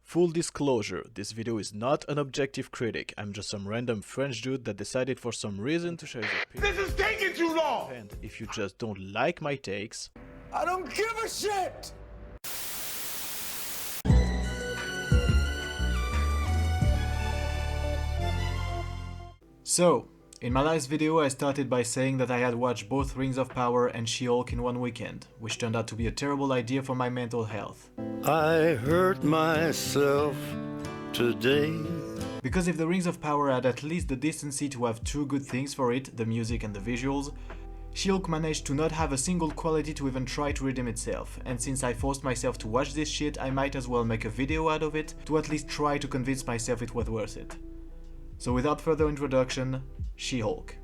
Full disclosure, this video is not an objective critic. I'm just some random French dude that decided for some reason to share his opinion. This is taking too long! And if you just don't like my takes, I don't give a shit! So, in my last video I started by saying that I had watched both Rings of Power and She-Hulk in one weekend, which turned out to be a terrible idea for my mental health. I hurt myself today. Because if the Rings of Power had at least the decency to have two good things for it, the music and the visuals, She-Hulk managed to not have a single quality to even try to redeem itself, and since I forced myself to watch this shit, I might as well make a video out of it to at least try to convince myself it was worth it. So without further introduction, She-Hulk.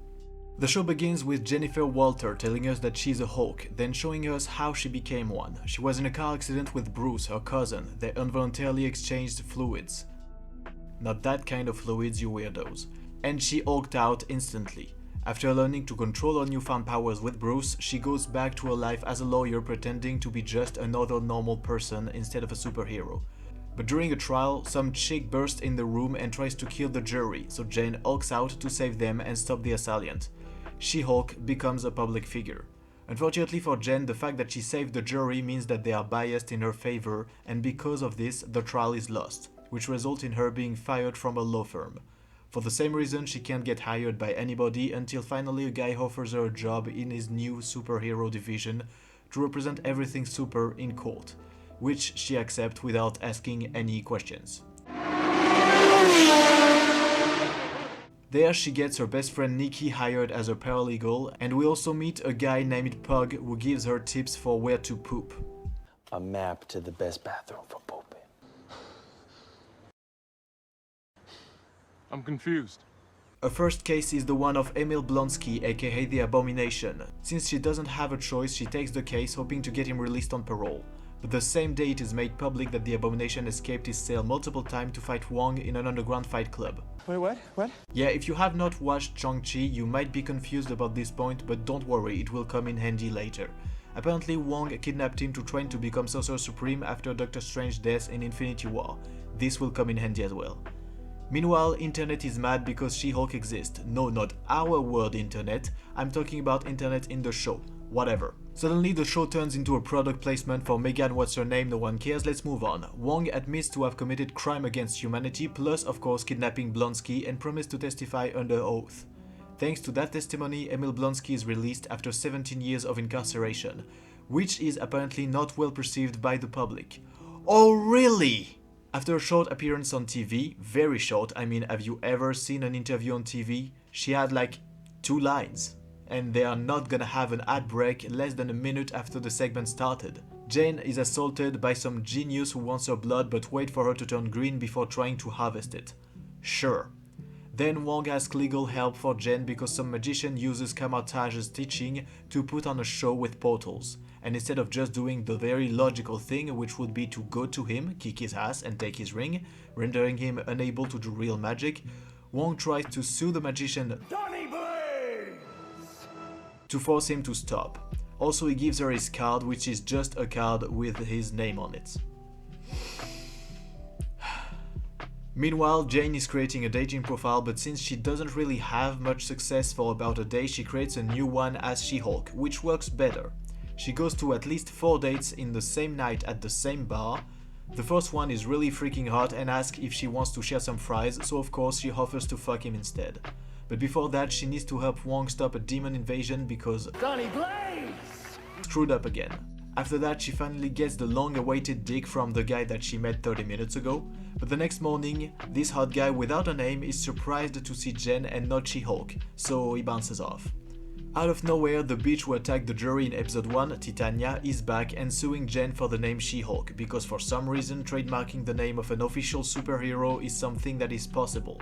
The show begins with Jennifer Walter telling us that she's a Hulk, then showing us how she became one. She was in a car accident with Bruce, her cousin. They involuntarily exchanged fluids. Not that kind of fluids, you weirdos. And she hulked out instantly. After learning to control her newfound powers with Bruce, she goes back to her life as a lawyer pretending to be just another normal person instead of a superhero. But during a trial, some chick bursts in the room and tries to kill the jury, so Jane hulks out to save them and stop the assailant. She-Hulk becomes a public figure. Unfortunately for Jen, the fact that she saved the jury means that they are biased in her favor, and because of this, the trial is lost, which results in her being fired from a law firm. For the same reason, she can't get hired by anybody until finally a guy offers her a job in his new superhero division to represent everything super in court, which she accepts without asking any questions. There she gets her best friend Nikki hired as a paralegal, and we also meet a guy named Pug who gives her tips for where to poop. A map to the best bathroom for pooping. I'm confused. A first case is the one of Emil Blonsky, aka the Abomination. Since she doesn't have a choice, she takes the case hoping to get him released on parole. But the same day it is made public that the Abomination escaped his cell multiple times to fight Wong in an underground fight club. Wait, what? Yeah, if you have not watched Shang-Chi, you might be confused about this point, but don't worry, it will come in handy later. Apparently Wong kidnapped him to train to become Sorcerer Supreme after Doctor Strange's death in Infinity War. This will come in handy as well. Meanwhile, internet is mad because She-Hulk exists. No, not our world internet, I'm talking about internet in the show. Whatever. Suddenly the show turns into a product placement for Megan what's her name, no one cares, let's move on. Wong admits to have committed crime against humanity, plus of course kidnapping Blonsky, and promised to testify under oath. Thanks to that testimony, Emil Blonsky is released after 17 years of incarceration, which is apparently not well perceived by the public. Oh really? After a short appearance on TV, very short, I mean, have you ever seen an interview on TV? She had like 2 lines. And they are not gonna have an ad break less than a minute after the segment started. Jane is assaulted by some genius who wants her blood but wait for her to turn green before trying to harvest it. Sure. Then Wong asks legal help for Jane because some magician uses Kamartage's teaching to put on a show with portals. And instead of just doing the very logical thing, which would be to go to him, kick his ass and take his ring, rendering him unable to do real magic, Wong tries to sue the magician to force him to stop. Also he gives her his card, which is just a card with his name on it. Meanwhile, Jane is creating a dating profile, but since she doesn't really have much success for about a day, she creates a new one as She-Hulk, which works better. She goes to at least 4 dates in the same night at the same bar. The first one is really freaking hot and asks if she wants to share some fries, so of course she offers to fuck him instead. But before that, she needs to help Wong stop a demon invasion because Johnny Blaze! Screwed up again. After that, she finally gets the long-awaited dick from the guy that she met 30 minutes ago. But the next morning, this hot guy without a name is surprised to see Jen and not She-Hulk, so he bounces off. Out of nowhere, the bitch who attacked the jury in episode 1, Titania, is back and suing Jen for the name She-Hulk, because for some reason trademarking the name of an official superhero is something that is possible.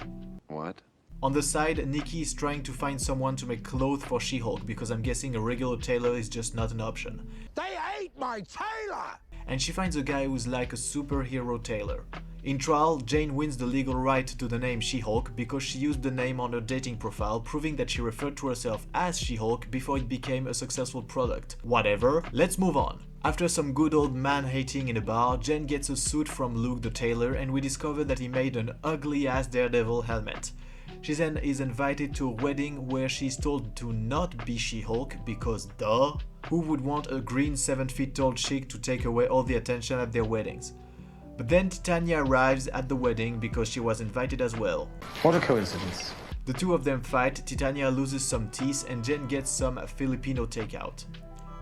What? On the side, Nikki is trying to find someone to make clothes for She-Hulk because I'm guessing a regular tailor is just not an option. They ate my tailor! And she finds a guy who's like a superhero tailor. In trial, Jane wins the legal right to the name She-Hulk because she used the name on her dating profile, proving that she referred to herself as She-Hulk before it became a successful product. Whatever, let's move on. After some good old man-hating in a bar, Jen gets a suit from Luke the tailor and we discover that he made an ugly-ass Daredevil helmet. She then is invited to a wedding where she's told to not be She-Hulk because duh, who would want a green 7 feet tall chick to take away all the attention at their weddings? But then Titania arrives at the wedding because she was invited as well. What a coincidence. The two of them fight, Titania loses some teeth and Jen gets some Filipino takeout.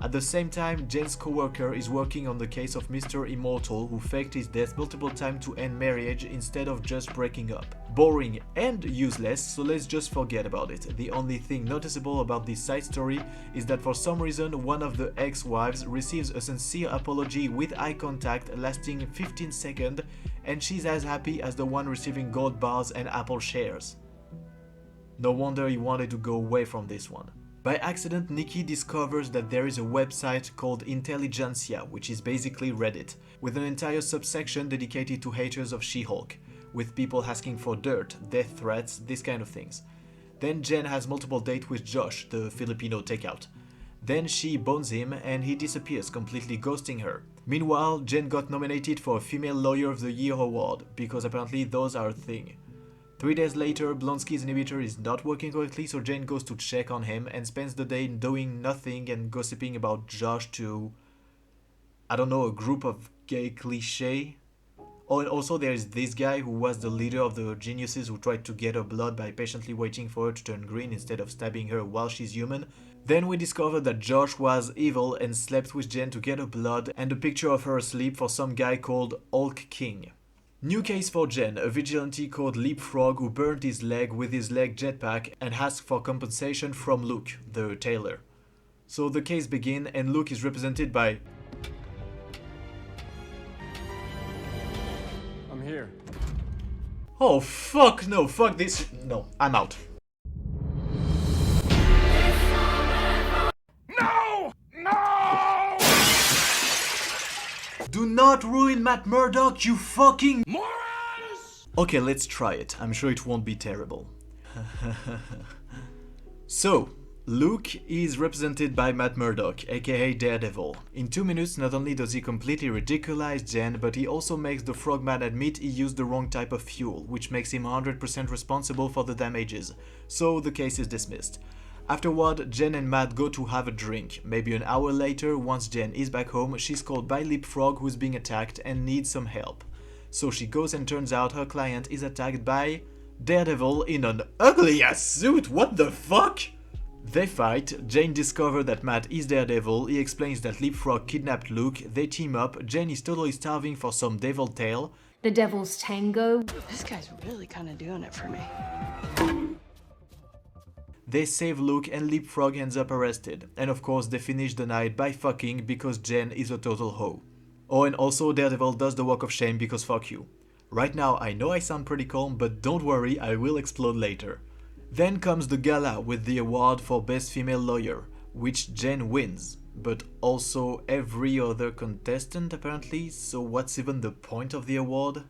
At the same time, Jen's co-worker is working on the case of Mr. Immortal who faked his death multiple times to end marriage instead of just breaking up. Boring and useless, so let's just forget about it. The only thing noticeable about this side story is that for some reason one of the ex-wives receives a sincere apology with eye contact lasting 15 seconds and she's as happy as the one receiving gold bars and Apple shares. No wonder he wanted to go away from this one. By accident, Nikki discovers that there is a website called Intelligentsia, which is basically Reddit, with an entire subsection dedicated to haters of She-Hulk, with people asking for dirt, death threats, these kind of things. Then Jen has multiple dates with Josh, the Filipino takeout. Then she bones him and he disappears, completely ghosting her. Meanwhile, Jen got nominated for a Female Lawyer of the Year award, because apparently those are a thing. 3 days later, Blonsky's inhibitor is not working correctly, so Jane goes to check on him and spends the day doing nothing and gossiping about Josh to, I don't know, a group of gay cliché. Oh, and also there is this guy who was the leader of the geniuses who tried to get her blood by patiently waiting for her to turn green instead of stabbing her while she's human. Then we discover that Josh was evil and slept with Jen to get her blood and a picture of her asleep for some guy called Hulk King. New case for Jen, a vigilante called Leapfrog who burned his leg with his leg jetpack and asked for compensation from Luke, the tailor. So the case begins and Luke is represented by... I'm here. Oh fuck no, fuck this, no, I'm out. No! No! Do not ruin Matt Murdock, you fucking... Morons! Okay, let's try it. I'm sure it won't be terrible. So, Luke is represented by Matt Murdock, aka Daredevil. In 2 minutes, not only does he completely ridiculize Jen, but he also makes the Frogman admit he used the wrong type of fuel, which makes him 100% responsible for the damages. So the case is dismissed. Afterward, Jen and Matt go to have a drink. Maybe an hour later, once Jen is back home, she's called by Leapfrog who's being attacked and needs some help. So she goes and turns out her client is attacked by Daredevil in an ugly-ass suit, what the fuck? They fight, Jane discovers that Matt is Daredevil, he explains that Leapfrog kidnapped Luke, they team up, Jane is totally starving for some devil tail. The Devil's Tango. This guy's really kind of doing it for me. They save Luke and Leapfrog ends up arrested. And of course they finish the night by fucking because Jen is a total hoe. Oh, and also Daredevil does the walk of shame because fuck you. Right now I know I sound pretty calm, but don't worry, I will explode later. Then comes the gala with the award for Best Female Lawyer, which Jen wins, but also every other contestant apparently, so what's even the point of the award?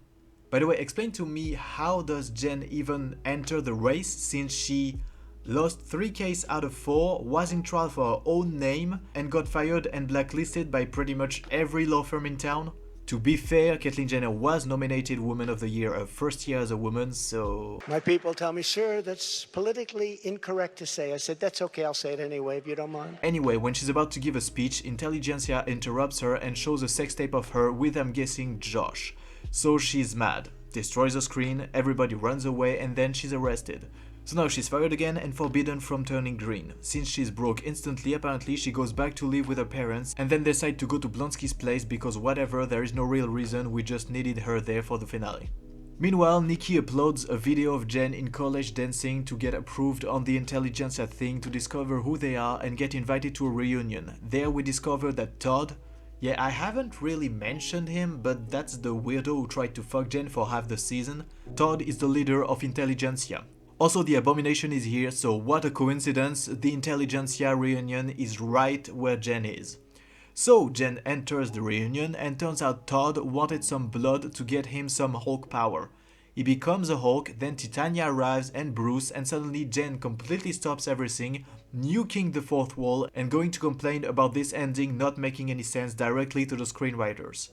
By the way, explain to me how does Jen even enter the race since she lost 3 cases out of 4, was in trial for her own name, and got fired and blacklisted by pretty much every law firm in town? To be fair, Caitlyn Jenner was nominated Woman of the Year her first year as a woman, so... My people tell me, sir, that's politically incorrect to say. I said, that's okay, I'll say it anyway, if you don't mind. Anyway, when she's about to give a speech, Intelligentsia interrupts her and shows a sex tape of her with, I'm guessing, Josh. So she's mad, destroys the screen, everybody runs away, and then she's arrested. So now she's fired again and forbidden from turning green. Since she's broke instantly, apparently she goes back to live with her parents and then decide to go to Blonsky's place because whatever, there is no real reason, we just needed her there for the finale. Meanwhile, Nikki uploads a video of Jen in college dancing to get approved on the Intelligentsia thing to discover who they are and get invited to a reunion. There we discover that Todd, yeah, I haven't really mentioned him, but that's the weirdo who tried to fuck Jen for half the season. Todd is the leader of Intelligentsia. Also, the Abomination is here, so what a coincidence, the Intelligentsia reunion is right where Jen is. So, Jen enters the reunion and turns out Todd wanted some blood to get him some Hulk power. He becomes a Hulk, then Titania arrives and Bruce, and suddenly Jen completely stops everything, nuking the fourth wall and going to complain about this ending not making any sense directly to the screenwriters.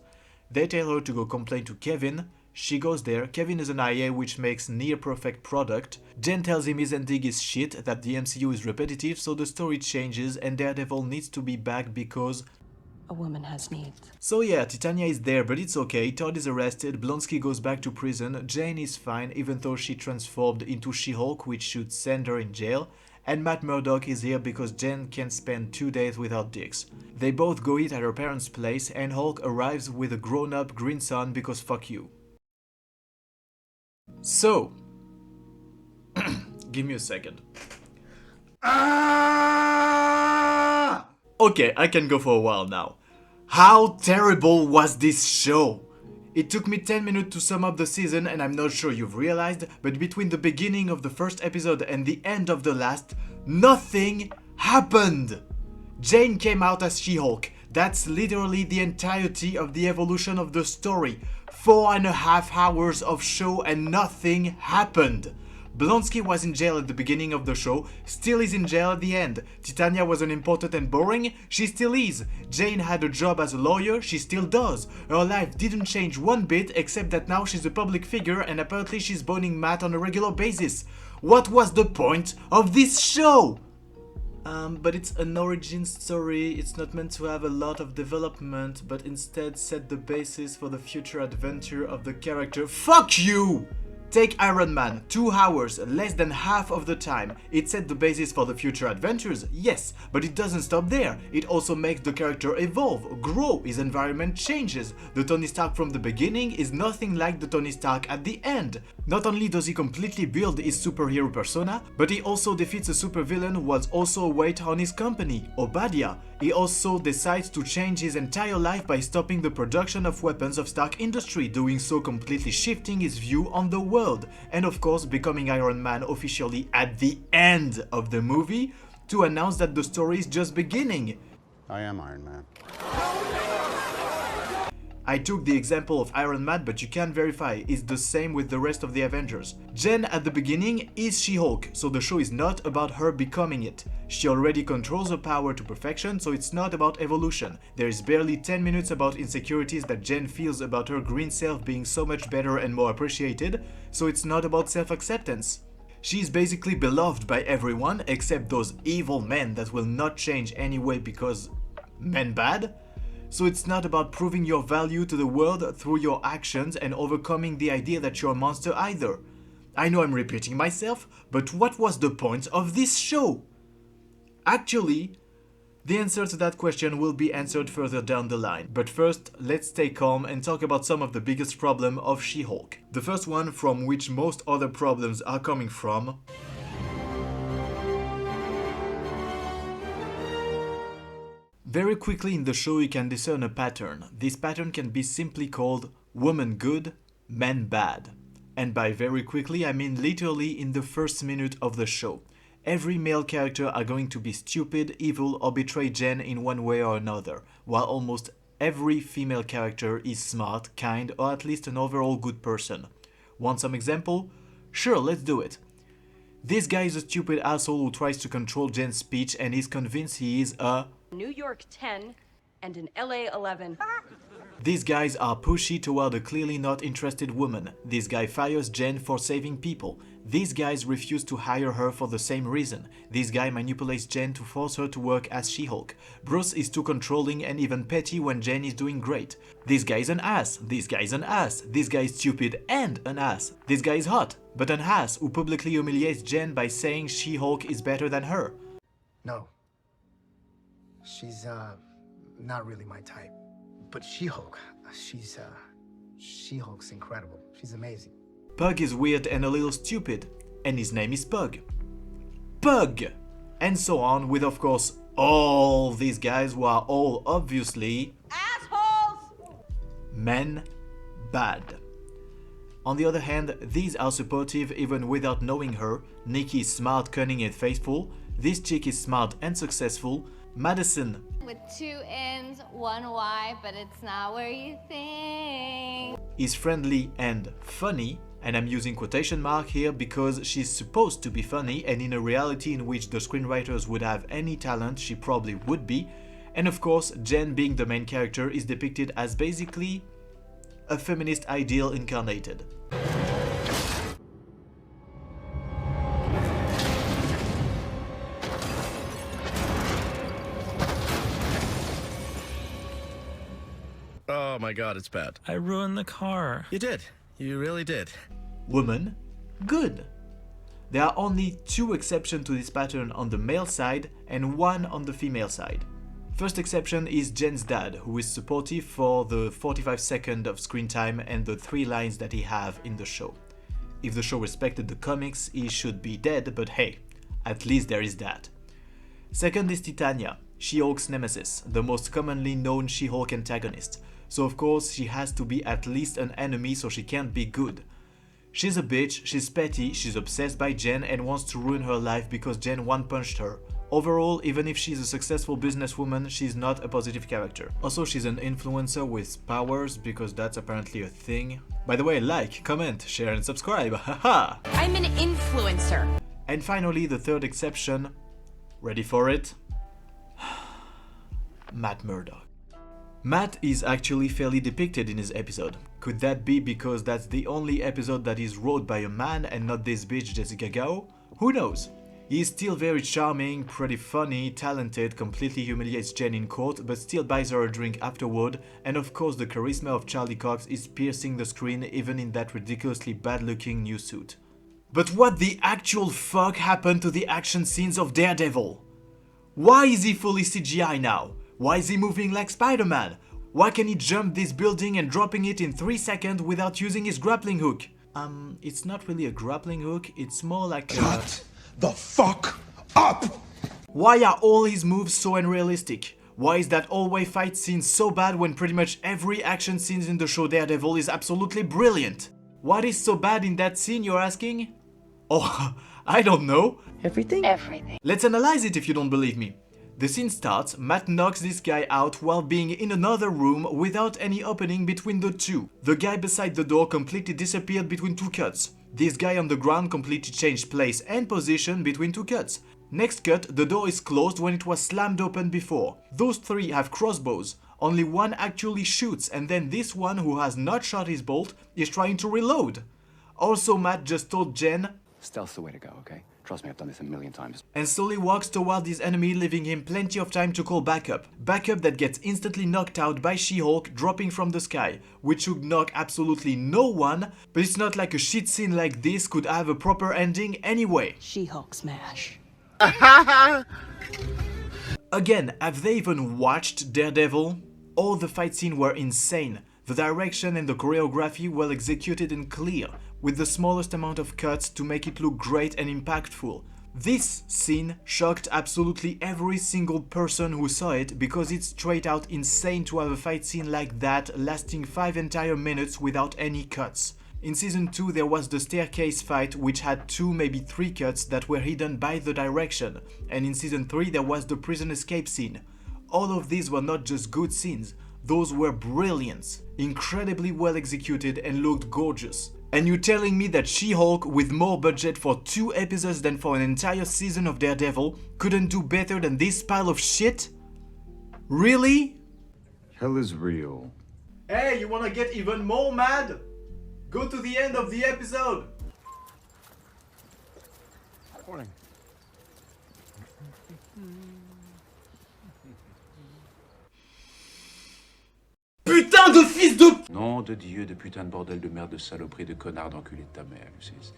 They tell her to go complain to Kevin. She goes there. Kevin is an IA which makes near perfect product. Jen tells him his ending is shit, that the MCU is repetitive, so the story changes and Daredevil needs to be back because A woman has needs. so yeah, Titania is there, but it's okay. Todd is arrested, Blonsky goes back to prison, Jane is fine even though she transformed into She-Hulk, which should send her in jail, and Matt Murdock is here because Jen can't spend 2 days without dicks. They both go eat at her parents' place and Hulk arrives with a grown-up green son because fuck you. So, give me a second. Okay, I can go for a while now. How terrible was this show? It took me 10 minutes to sum up the season and I'm not sure you've realized, but between the beginning of the first episode and the end of the last, nothing happened! Jane came out as She-Hulk. That's literally the entirety of the evolution of the story. 4.5 hours of show and nothing happened. Blonsky was in jail at the beginning of the show, still is in jail at the end. Titania was unimportant and boring, she still is. Jane had a job as a lawyer, she still does. Her life didn't change one bit except that now she's a public figure and apparently she's boning Matt on a regular basis. What was the point of this show? But it's an origin story, it's not meant to have a lot of development, but instead set the basis for the future adventure of the character. Fuck you! Take Iron Man, 2 hours, less than half of the time. It set the basis for the future adventures, yes, but it doesn't stop there. It also makes the character evolve, grow, his environment changes. The Tony Stark from the beginning is nothing like the Tony Stark at the end. Not only does he completely build his superhero persona, but he also defeats a supervillain who was also a weight on his company, Obadiah. He also decides to change his entire life by stopping the production of weapons of Stark Industry, doing so completely shifting his view on the world, and of course becoming Iron Man officially at the end of the movie to announce that the story is just beginning. I am Iron Man. I took the example of Iron Man, but you can verify it's the same with the rest of the Avengers. Jen at the beginning is She-Hulk, so the show is not about her becoming it. She already controls her power to perfection, so it's not about evolution. There is barely 10 minutes about insecurities that Jen feels about her green self being so much better and more appreciated, so it's not about self-acceptance. She is basically beloved by everyone except those evil men that will not change anyway because men bad. So it's not about proving your value to the world through your actions and overcoming the idea that you're a monster either. I know I'm repeating myself, but what was the point of this show? Actually, the answer to that question will be answered further down the line. But first, let's stay calm and talk about some of the biggest problems of She-Hulk. The first one, from which most other problems are coming from, very quickly in the show you can discern a pattern. This pattern can be simply called woman good, man bad. And by very quickly I mean literally in the first minute of the show. Every male character are going to be stupid, evil or betray Jen in one way or another, while almost every female character is smart, kind or at least an overall good person. Want some example? Sure, let's do it. This guy is a stupid asshole who tries to control Jen's speech and is convinced he is a New York 10 and an LA 11. These guys are pushy toward a clearly not interested woman. This guy fires Jen for saving people. These guys refuse to hire her for the same reason. This guy manipulates Jen to force her to work as She-Hulk. Bruce is too controlling and even petty when Jen is doing great. This guy is an ass. This guy is an ass. This guy is stupid and an ass. This guy is hot, but an ass who publicly humiliates Jen by saying She-Hulk is better than her. No. She's, not really my type. But She-Hulk, She-Hulk's incredible. She's amazing. Pug is weird and a little stupid, and his name is Pug. Pug! And so on with, of course, all these guys who are all obviously Assholes! men bad. On the other hand, these are supportive even without knowing her. Nikki is smart, cunning and faithful. This chick is smart and successful. Madison with 2 N's, 1 Y, but it's not where you think. is friendly and funny. And I'm using quotation mark here because she's supposed to be funny, and in a reality in which the screenwriters would have any talent, she probably would be. And of course, Jen, being the main character, is depicted as basically a feminist ideal incarnated. Oh my god, it's bad. I ruined the car. You did. You really did. Woman, good. There are only 2 exceptions to this pattern on the male side and 1 on the female side. First exception is Jen's dad, who is supportive for the 45 seconds of screen time and the 3 lines that he have in the show. If the show respected the comics, he should be dead, but hey, at least there is that. Second is Titania, She-Hulk's nemesis, the most commonly known She-Hulk antagonist. So of course she has to be at least an enemy, so she can't be good. She's a bitch, she's petty, she's obsessed by Jen and wants to ruin her life because Jen one-punched her. Overall, even if she's a successful businesswoman, she's not a positive character. Also, she's an influencer with powers, because that's apparently a thing. By the way, like, comment, share and subscribe, haha! I'm an influencer. And finally, the third exception. Ready for it? Matt Murdock. Matt is actually fairly depicted in his episode. Could that be because that's the only episode that is wrote by a man and not this bitch Jessica Gao? Who knows? He is still very charming, pretty funny, talented, completely humiliates Jen in court but still buys her a drink afterward, and of course the charisma of Charlie Cox is piercing the screen even in that ridiculously bad looking new suit. But what the actual fuck happened to the action scenes of Daredevil? Why is he fully CGI now? Why is he moving like Spider-Man? Why can he jump this building and dropping it in 3 seconds without using his grappling hook? It's not really a grappling hook, it's more like a... Shut the fuck up! Why are all his moves so unrealistic? Why is that hallway fight scene so bad when pretty much every action scene in the show Daredevil is absolutely brilliant? What is so bad in that scene, you're asking? Oh, I don't know. Everything? Everything. Let's analyze it if you don't believe me. The scene starts, Matt knocks this guy out while being in another room without any opening between the two. The guy beside the door completely disappeared between 2 cuts. This guy on the ground completely changed place and position between 2 cuts. Next cut, the door is closed when it was slammed open before. Those 3 have crossbows. Only 1 actually shoots, and then this one who has not shot his bolt is trying to reload. Also, Matt just told Jen, Stealth's the way to go, okay? Trust me, I've done this a million times. And slowly walks toward his enemy, leaving him plenty of time to call backup. Backup that gets instantly knocked out by She-Hulk dropping from the sky, which would knock absolutely no one, but it's not like a shit scene like this could have a proper ending anyway. She-Hulk smash. Again, have they even watched Daredevil? All the fight scenes were insane. The direction and the choreography well executed and clear, with the smallest amount of cuts to make it look great and impactful. This scene shocked absolutely every single person who saw it because it's straight out insane to have a fight scene like that lasting 5 entire minutes without any cuts. In season 2 there was the staircase fight which had 2 maybe 3 cuts that were hidden by the direction, and in season 3 there was the prison escape scene. All of these were not just good scenes, those were brilliant, incredibly well executed and looked gorgeous. And you're telling me that She-Hulk, with more budget for 2 episodes than for an entire season of Daredevil, couldn't do better than this pile of shit? Really? Hell is real. Hey, you wanna get even more mad? Go to the end of the episode! Morning. Putain de fils de... Nom de Dieu, de putain de bordel de merde, de saloperie, de connard, d'enculé de ta mère, Lucis.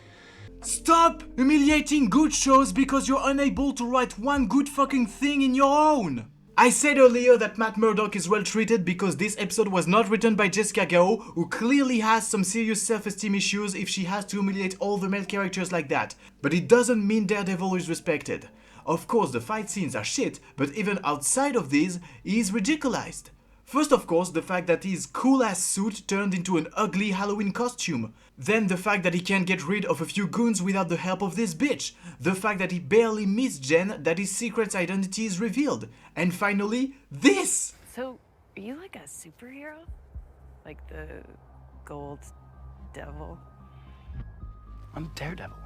Stop humiliating good shows because you're unable to write one good fucking thing in your own! I said earlier that Matt Murdock is well treated because this episode was not written by Jessica Gao, who clearly has some serious self-esteem issues if she has to humiliate all the male characters like that. But it doesn't mean Daredevil is respected. Of course the fight scenes are shit, but even outside of these, he is ridiculized. First, of course, the fact that his cool-ass suit turned into an ugly Halloween costume. Then the fact that he can't get rid of a few goons without the help of this bitch. The fact that he barely meets Jen, that his secret identity is revealed. And finally, this! So, are you like a superhero? Like the gold devil? I'm Daredevil.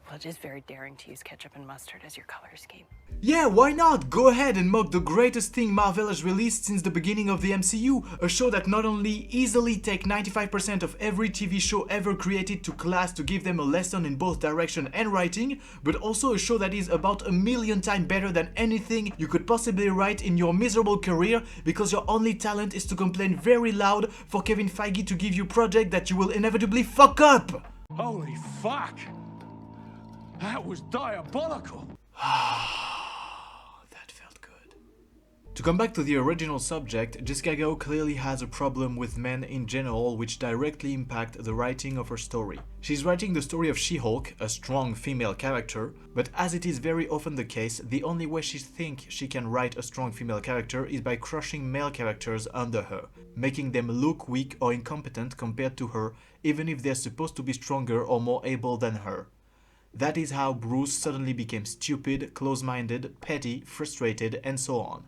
Well, it is very daring to use ketchup and mustard as your color scheme. Yeah, why not? Go ahead and mock the greatest thing Marvel has released since the beginning of the MCU, a show that not only easily take 95% of every TV show ever created to class to give them a lesson in both direction and writing, but also a show that is about 1,000,000 times better than anything you could possibly write in your miserable career because your only talent is to complain very loud for Kevin Feige to give you project that you will inevitably fuck up! Holy fuck! That was diabolical! That felt good. To come back to the original subject, Jessica Gao clearly has a problem with men in general which directly impact the writing of her story. She's writing the story of She-Hulk, a strong female character, but as it is very often the case, the only way she thinks she can write a strong female character is by crushing male characters under her, making them look weak or incompetent compared to her, even if they're supposed to be stronger or more able than her. That is how Bruce suddenly became stupid, close-minded, petty, frustrated, and so on.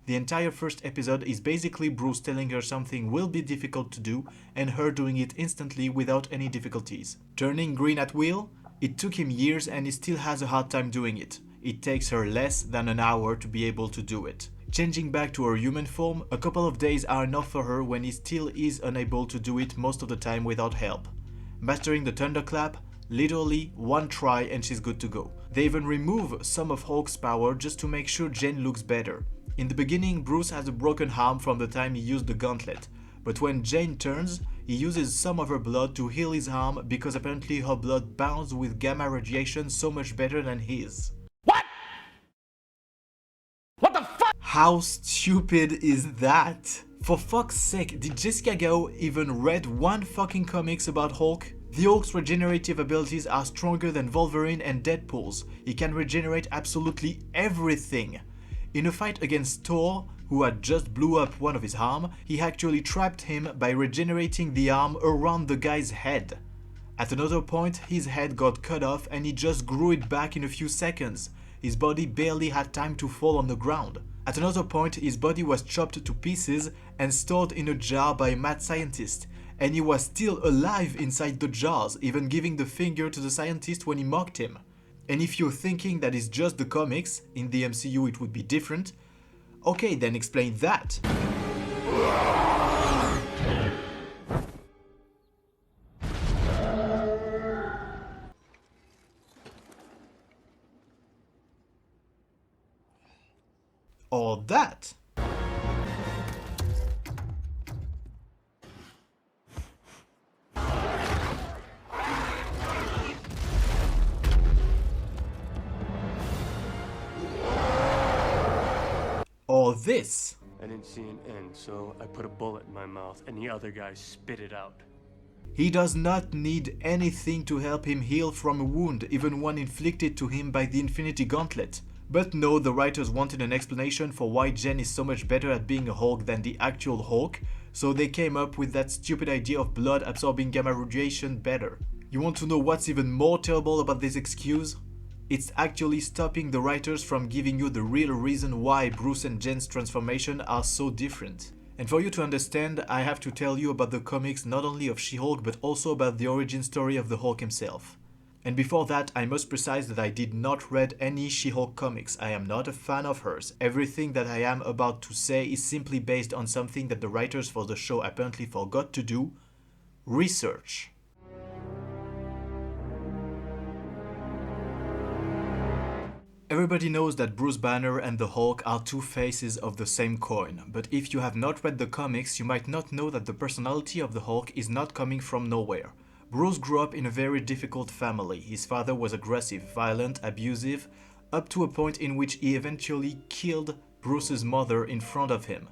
The entire first episode is basically Bruce telling her something will be difficult to do and her doing it instantly without any difficulties. Turning green at will? It took him years and he still has a hard time doing it. It takes her less than an hour to be able to do it. Changing back to her human form, a couple of days are enough for her when he still is unable to do it most of the time without help. Mastering the thunderclap? Literally one try and she's good to go. They even remove some of Hulk's power just to make sure Jane looks better. In the beginning, Bruce has a broken arm from the time he used the gauntlet, but when Jane turns, he uses some of her blood to heal his arm because apparently her blood bounds with gamma radiation so much better than his. What? What the fuck? How stupid is that? For fuck's sake, did Jessica Gao even read one fucking comics about Hulk? The Hulk's regenerative abilities are stronger than Wolverine and Deadpool's. He can regenerate absolutely everything. In a fight against Thor, who had just blew up one of his arms, he actually trapped him by regenerating the arm around the guy's head. At another point, his head got cut off and he just grew it back in a few seconds. His body barely had time to fall on the ground. At another point, his body was chopped to pieces and stored in a jar by a mad scientist, and he was still alive inside the jars, even giving the finger to the scientist when he mocked him. And if you're thinking that is just the comics, in the MCU it would be different, okay, then explain that. Or that. Or this. I didn't see an end, so I put a bullet in my mouth and the other guy spit it out. He does not need anything to help him heal from a wound, even one inflicted to him by the Infinity Gauntlet. But no, the writers wanted an explanation for why Jen is so much better at being a Hulk than the actual Hulk, so they came up with that stupid idea of blood absorbing gamma radiation better. You want to know what's even more terrible about this excuse? It's actually stopping the writers from giving you the real reason why Bruce and Jen's transformation are so different. And for you to understand, I have to tell you about the comics not only of She-Hulk but also about the origin story of the Hulk himself. And before that, I must precise that I did not read any She-Hulk comics. I am not a fan of hers. Everything that I am about to say is simply based on something that the writers for the show apparently forgot to do: research. Everybody knows that Bruce Banner and the Hulk are two faces of the same coin, but if you have not read the comics, you might not know that the personality of the Hulk is not coming from nowhere. Bruce grew up in a very difficult family. His father was aggressive, violent, abusive, up to a point in which he eventually killed Bruce's mother in front of him.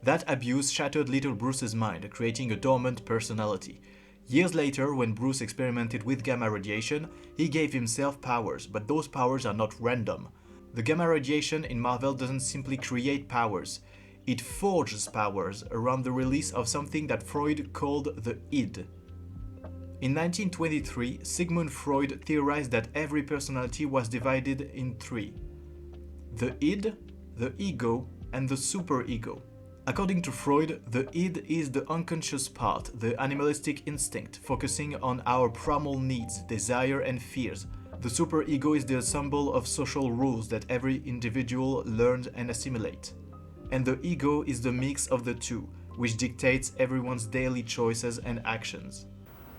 That abuse shattered little Bruce's mind, creating a dormant personality. Years later, when Bruce experimented with gamma radiation, he gave himself powers, but those powers are not random. The gamma radiation in Marvel doesn't simply create powers, it forges powers around the release of something that Freud called the id. In 1923, Sigmund Freud theorized that every personality was divided in three: the id, the ego, and the superego. According to Freud, the id is the unconscious part, the animalistic instinct, focusing on our primal needs, desire and fears. The superego is the ensemble of social rules that every individual learns and assimilates. And the ego is the mix of the two, which dictates everyone's daily choices and actions.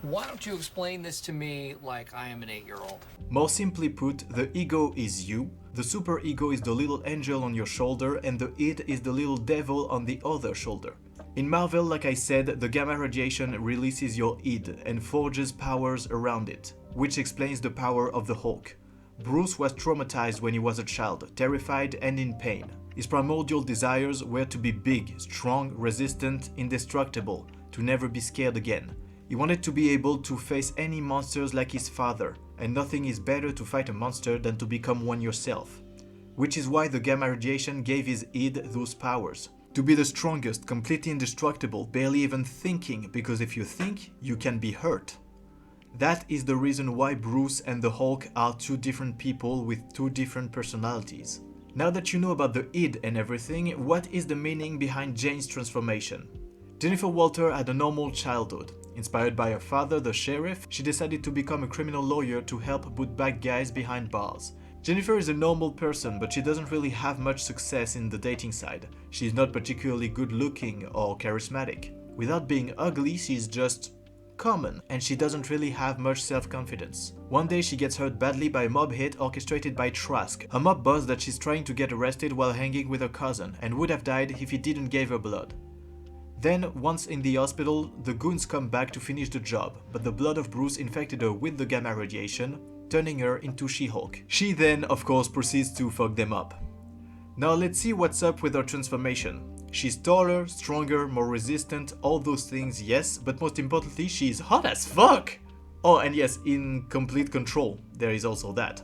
Why don't you explain this to me like I am an 8-year-old? More simply put, the ego is you, the superego is the little angel on your shoulder, and the id is the little devil on the other shoulder. In Marvel, like I said, the gamma radiation releases your id and forges powers around it, which explains the power of the Hulk. Bruce was traumatized when he was a child, terrified and in pain. His primordial desires were to be big, strong, resistant, indestructible, to never be scared again. He wanted to be able to face any monsters like his father, and nothing is better to fight a monster than to become one yourself. Which is why the gamma radiation gave his id those powers. To be the strongest, completely indestructible, barely even thinking, because if you think, you can be hurt. That is the reason why Bruce and the Hulk are two different people with two different personalities. Now that you know about the id and everything, what is the meaning behind Jane's transformation? Jennifer Walter had a normal childhood. Inspired by her father, the sheriff, she decided to become a criminal lawyer to help put bad guys behind bars. Jennifer is a normal person, but she doesn't really have much success in the dating side. She's not particularly good looking or charismatic. Without being ugly, she's just common, and she doesn't really have much self-confidence. One day she gets hurt badly by a mob hit orchestrated by Trask, a mob boss that she's trying to get arrested while hanging with her cousin, and would have died if he didn't give her blood. Then, once in the hospital, the goons come back to finish the job, but the blood of Bruce infected her with the gamma radiation, turning her into She-Hulk. She then, of course, proceeds to fuck them up. Now let's see what's up with her transformation. She's taller, stronger, more resistant, all those things, yes, but most importantly, she's hot as fuck! Oh, and yes, in complete control, there is also that.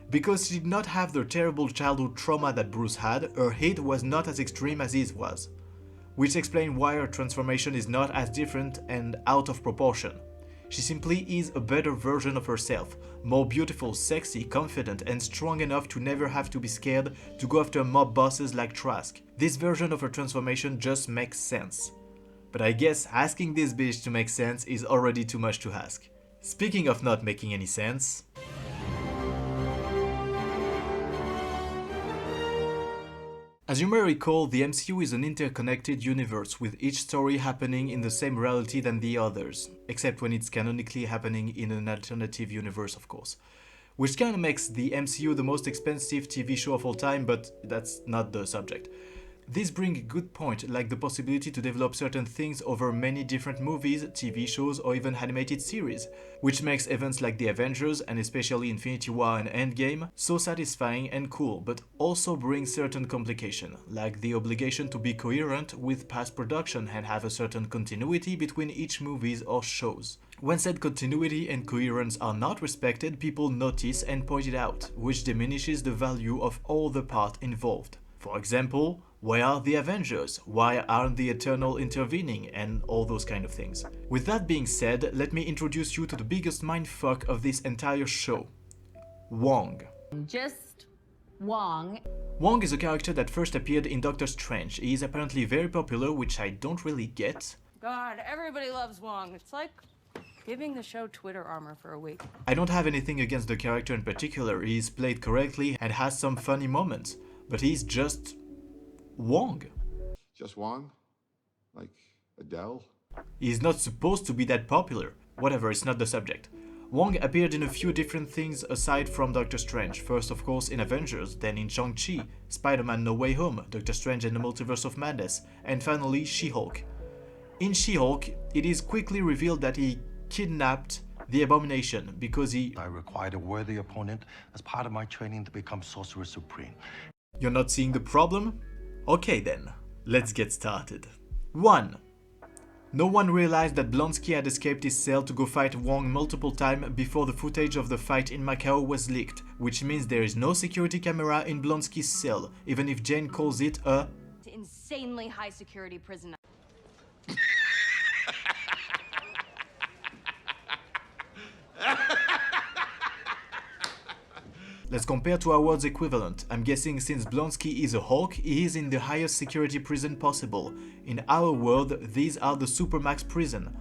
Because she did not have the terrible childhood trauma that Bruce had, her hate was not as extreme as his was. Which explains why her transformation is not as different and out of proportion. She simply is a better version of herself, more beautiful, sexy, confident and strong enough to never have to be scared to go after mob bosses like Trask. This version of her transformation just makes sense. But I guess asking this bitch to make sense is already too much to ask. Speaking of not making any sense... As you may recall, the MCU is an interconnected universe with each story happening in the same reality than the others, except when it's canonically happening in an alternative universe, of course. Which kinda makes the MCU the most expensive TV show of all time, but that's not the subject. This brings a good point, like the possibility to develop certain things over many different movies, TV shows, or even animated series, which makes events like the Avengers, and especially Infinity War and Endgame, so satisfying and cool, but also brings certain complications, like the obligation to be coherent with past production and have a certain continuity between each movies or shows. When said continuity and coherence are not respected, people notice and point it out, which diminishes the value of all the parts involved. For example, where are the Avengers? Why aren't the Eternal intervening? And all those kind of things. With that being said, let me introduce you to the biggest mindfuck of this entire show. Wong. Just Wong. Wong is a character that first appeared in Doctor Strange. He is apparently very popular, which I don't really get. God, everybody loves Wong. It's like giving the show Twitter armor for a week. I don't have anything against the character in particular. He is played correctly and has some funny moments. But he's just... Wong. Just Wong? Like Adele? He's not supposed to be that popular. Whatever, it's not the subject. Wong appeared in a few different things aside from Doctor Strange. First, of course, in Avengers, then in Shang-Chi, Spider-Man No Way Home, Doctor Strange and the Multiverse of Madness, and finally She-Hulk. In She-Hulk, it is quickly revealed that he kidnapped the Abomination because I required a worthy opponent as part of my training to become Sorcerer Supreme. You're not seeing the problem? Okay then, let's get started. 1. No one realized that Blonsky had escaped his cell to go fight Wong multiple times before the footage of the fight in Macau was leaked, which means there is no security camera in Blonsky's cell, even if Jane calls it a insanely high security prison. Let's compare to our world's equivalent. I'm guessing since Blonsky is a Hulk, he is in the highest security prison possible. In our world, these are the Supermax prison.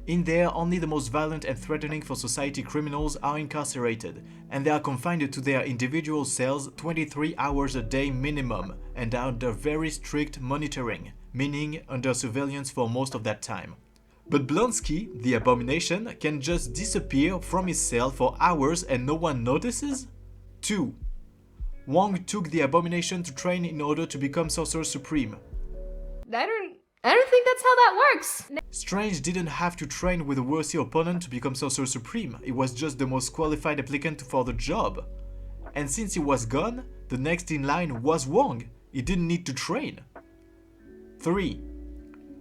In there, only the most violent and threatening for society criminals are incarcerated, and they are confined to their individual cells 23 hours a day minimum, and are under very strict monitoring, meaning under surveillance for most of that time. But Blonsky, the Abomination, can just disappear from his cell for hours and no one notices? 2. Wong took the Abomination to train in order to become Sorcerer Supreme. I don't think that's how that works. Strange didn't have to train with a worthy opponent to become Sorcerer Supreme, he was just the most qualified applicant for the job. And since he was gone, the next in line was Wong, he didn't need to train. 3.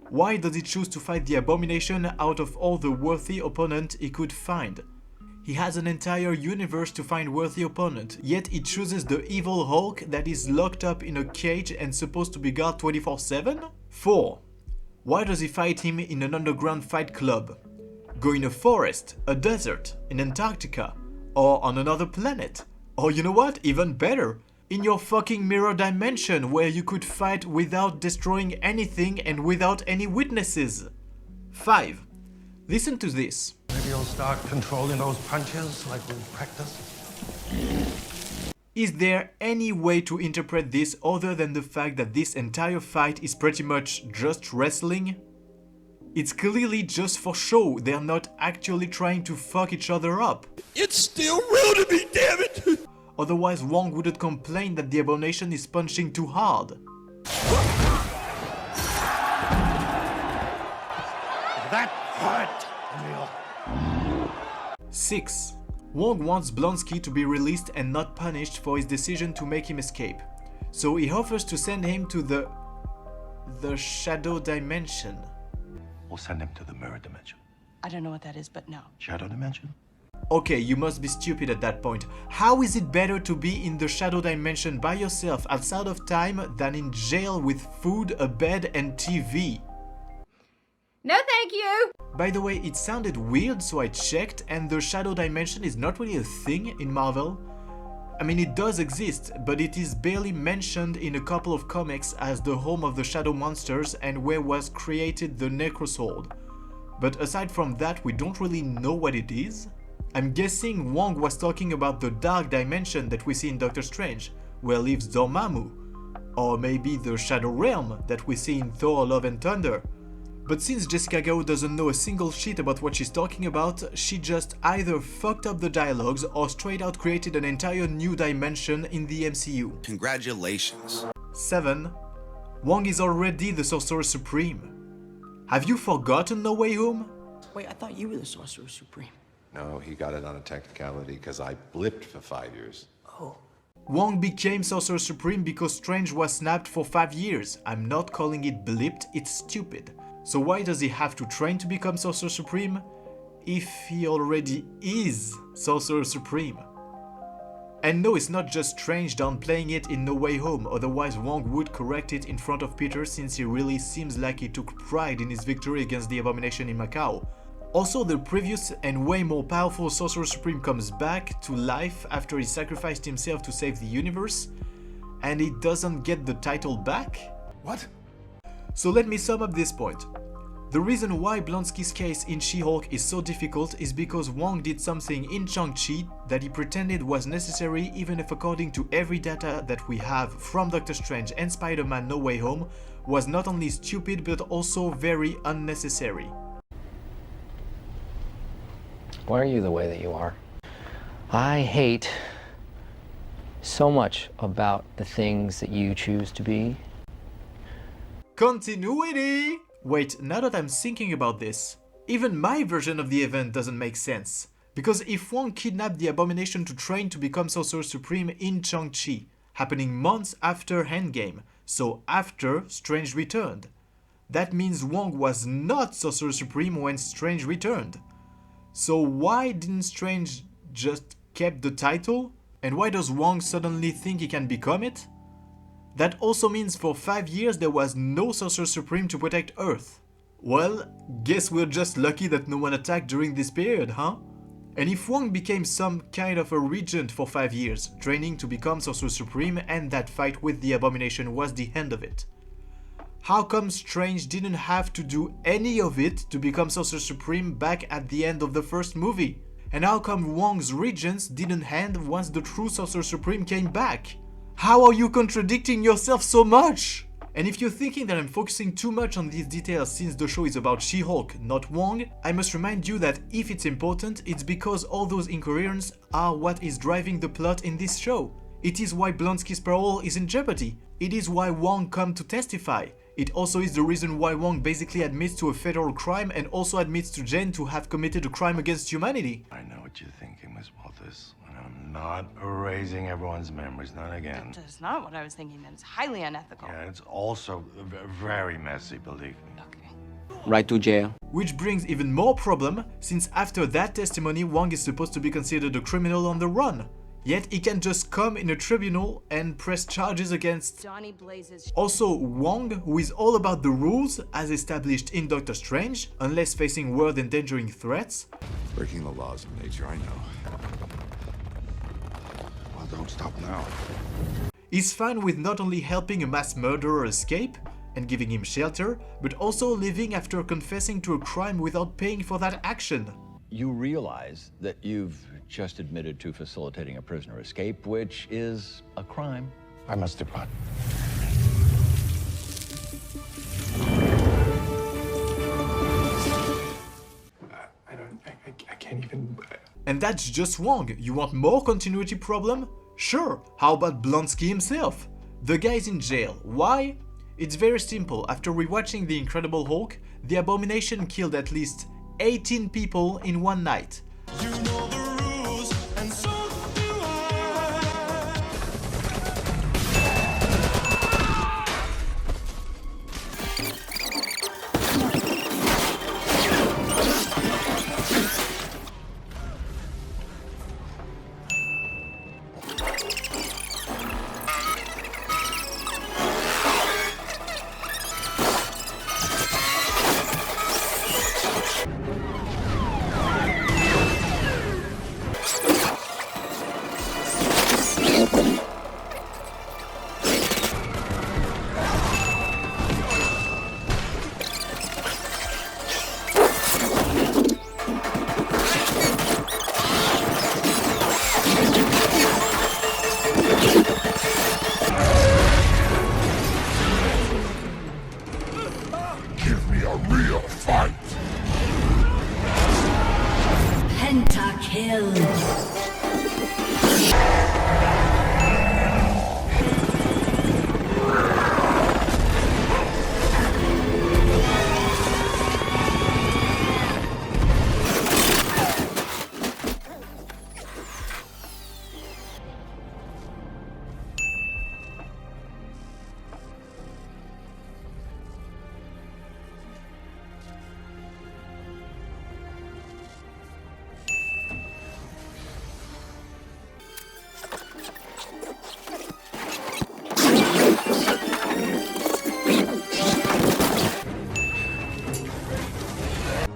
Why does he choose to fight the Abomination out of all the worthy opponent he could find? He has an entire universe to find worthy opponent, yet he chooses the evil Hulk that is locked up in a cage and supposed to be guarded 24/7? 4. Why does he fight him in an underground fight club? Go in a forest, a desert, in Antarctica, or on another planet. Or you know what, even better, in your fucking mirror dimension where you could fight without destroying anything and without any witnesses. 5. Listen to this. Maybe you'll start controlling those punches like we practiced. Is there any way to interpret this other than the fact that this entire fight is pretty much just wrestling? It's clearly just for show, they're not actually trying to fuck each other up. It's still real to me, damn it! Otherwise Wong wouldn't complain that the Abomination is punching too hard. That hurt, Emil. 6. Wong wants Blonsky to be released and not punished for his decision to make him escape. So he offers to send him to the Shadow Dimension. We'll send him to the mirror dimension. I don't know what that is, but no. Shadow dimension? Okay, you must be stupid at that point. How is it better to be in the Shadow Dimension by yourself outside of time than in jail with food, a bed and TV? No thank you! By the way, it sounded weird, so I checked, and the Shadow Dimension is not really a thing in Marvel. I mean, it does exist, but it is barely mentioned in a couple of comics as the home of the Shadow Monsters and where was created the Necrosword. But aside from that, we don't really know what it is. I'm guessing Wong was talking about the Dark Dimension that we see in Doctor Strange, where lives Dormammu. Or maybe the Shadow Realm that we see in Thor Love and Thunder. But since Jessica Gao doesn't know a single shit about what she's talking about, she just either fucked up the dialogues or straight out created an entire new dimension in the MCU. Congratulations. 7. Wong is already the Sorcerer Supreme. Have you forgotten No Way Home? Wait, I thought you were the Sorcerer Supreme. No, he got it on a technicality because I blipped for 5 years. Oh. Wong became Sorcerer Supreme because Strange was snapped for 5 years. I'm not calling it blipped, it's stupid. So why does he have to train to become Sorcerer Supreme if he already is Sorcerer Supreme? And no, it's not just Strange downplaying it in No Way Home, otherwise Wong would correct it in front of Peter since he really seems like he took pride in his victory against the Abomination in Macau. Also, the previous and way more powerful Sorcerer Supreme comes back to life after he sacrificed himself to save the universe, and he doesn't get the title back? What? So let me sum up this point. The reason why Blonsky's case in She-Hulk is so difficult is because Wong did something in Shang-Chi that he pretended was necessary, even if according to every data that we have from Doctor Strange and Spider-Man No Way Home, was not only stupid but also very unnecessary. Why are you the way that you are? I hate so much about the things that you choose to be. Continuity! Wait, now that I'm thinking about this, even my version of the event doesn't make sense. Because if Wong kidnapped the Abomination to train to become Sorcerer Supreme in Shang-Chi, happening months after Endgame, so after Strange returned, that means Wong was not Sorcerer Supreme when Strange returned. So why didn't Strange just keep the title? And why does Wong suddenly think he can become it? That also means for 5 years there was no Sorcerer Supreme to protect Earth. Well, guess we're just lucky that no one attacked during this period, huh? And if Wong became some kind of a regent for 5 years, training to become Sorcerer Supreme, and that fight with the Abomination was the end of it, how come Strange didn't have to do any of it to become Sorcerer Supreme back at the end of the first movie? And how come Wong's regents didn't end once the true Sorcerer Supreme came back? How are you contradicting yourself so much? And if you're thinking that I'm focusing too much on these details since the show is about She-Hulk, not Wong, I must remind you that if it's important, it's because all those incoherences are what is driving the plot in this show. It is why Blonsky's parole is in jeopardy. It is why Wong come to testify. It also is the reason why Wong basically admits to a federal crime and also admits to Jen to have committed a crime against humanity. I know what you're thinking, Miss Walters. And I'm not erasing everyone's memories, not again. That's not what I was thinking. That it's highly unethical. Yeah, it's also very messy, believe me. Right to jail. Which brings even more problem, since after that testimony Wong is supposed to be considered a criminal on the run. Yet he can just come in a tribunal and press charges against Johnny Blaze's. Also Wong, who is all about the rules as established in Doctor Strange, unless facing world-endangering threats. Breaking the laws of nature, I know. Well, don't stop now. Is fine with not only helping a mass murderer escape and giving him shelter, but also living after confessing to a crime without paying for that action. You realize that you've just admitted to facilitating a prisoner escape, which is a crime. I must depart. I can't even... And that's just Wong. You want more continuity problem? Sure, how about Blonsky himself? The guy's in jail. Why? It's very simple. After rewatching The Incredible Hulk, the Abomination killed at least 18 people in one night. You know the rules, and so do I. Give me a real fight. Pentakill.